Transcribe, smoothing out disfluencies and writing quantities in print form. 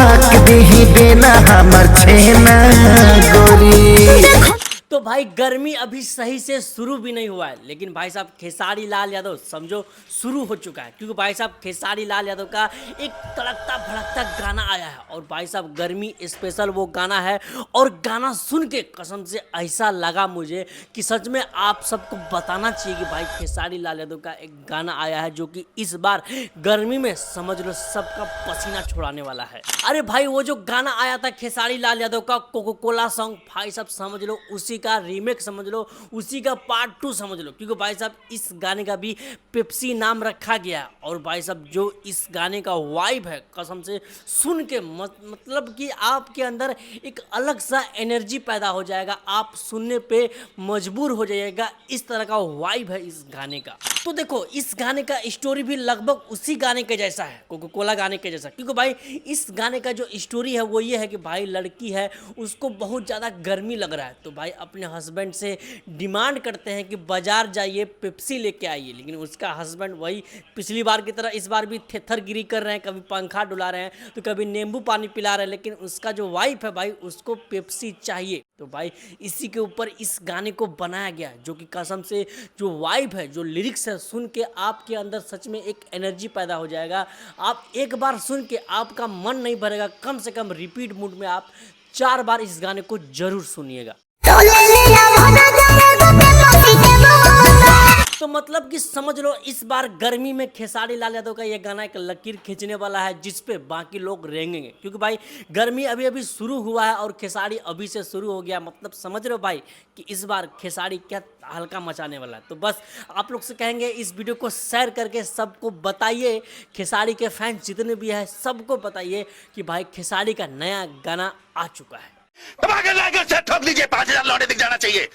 ढाक दी देना हमर छेना गोरी। तो भाई गर्मी अभी सही से शुरू भी नहीं हुआ है, लेकिन भाई साहब खेसारी लाल यादव समझो शुरू हो चुका है, क्योंकि भाई साहब खेसारी लाल यादव का एक तड़कता भड़कता गाना आया है और भाई साहब गर्मी स्पेशल वो गाना है। और गाना सुन के कसम से ऐसा लगा मुझे कि सच में आप सबको बताना चाहिए कि भाई खेसारी लाल यादव का एक गाना आया है जो कि इस बार गर्मी में समझ लो सबका पसीना छुड़ाने वाला है। अरे भाई वो जो गाना आया था खेसारी लाल यादव का कोको कोला सॉन्ग, भाई साहब समझ लो उसी का रीमेक समझ लो, उसी का पार्ट 2 समझ लो, क्योंकि भाई साहब इस गाने का भी पेप्सी नाम रखा गया है। और भाई साहब जो इस गाने का वाइब है कसम से सुन के मतलब कि आपके अंदर एक अलग सा एनर्जी पैदा हो जाएगा, आप सुनने पे मजबूर हो जाइएगा, इस तरह का वाइब है इस गाने का। तो देखो इस गाने का स्टोरी भी लगभग उसी गाने के जैसा है, कोको कोला गाने के जैसा, क्योंकि भाई इस गाने का जो स्टोरी है वो ये है कि भाई लड़की है उसको बहुत ज़्यादा गर्मी लग रहा है, तो भाई अपने हस्बैंड से डिमांड करते हैं कि बाजार जाइए पेप्सी लेके आइए, लेकिन उसका हस्बैंड वही पिछली बार की तरह इस बार भी थेथरगिरी कर रहे हैं, कभी पंखा डुला रहे हैं तो कभी नींबू पानी पिला रहे हैं, लेकिन उसका जो वाइफ है भाई उसको पेप्सी चाहिए। तो भाई इसी के ऊपर इस गाने को बनाया गया जो कि कसम से जो वाइब है जो लिरिक्स है सुन के आपके अंदर सच में एक एनर्जी पैदा हो जाएगा। आप एक बार सुन के आपका मन नहीं भरेगा, कम से कम रिपीट मूड में आप 4 बार इस गाने को जरूर सुनिएगा। तो मतलब कि समझ लो इस बार गर्मी में खेसारी लाल यादव का ये गाना एक लकीर खींचने वाला है जिस पे बाकी लोग रेंगेंगे, क्योंकि भाई गर्मी अभी अभी शुरू हुआ है और खेसारी अभी से शुरू हो गया, मतलब समझ रहे हो भाई कि इस बार खेसारी क्या हल्का मचाने वाला है। तो बस आप लोग से कहेंगे इस वीडियो को शेयर करके सबको बताइए, खेसारी के फैंस जितने भी हैं सबको बताइए कि भाई खेसारी का नया गाना आ चुका है। ठोक दीजिए, 5,000 लौटे दिख जाना चाहिए।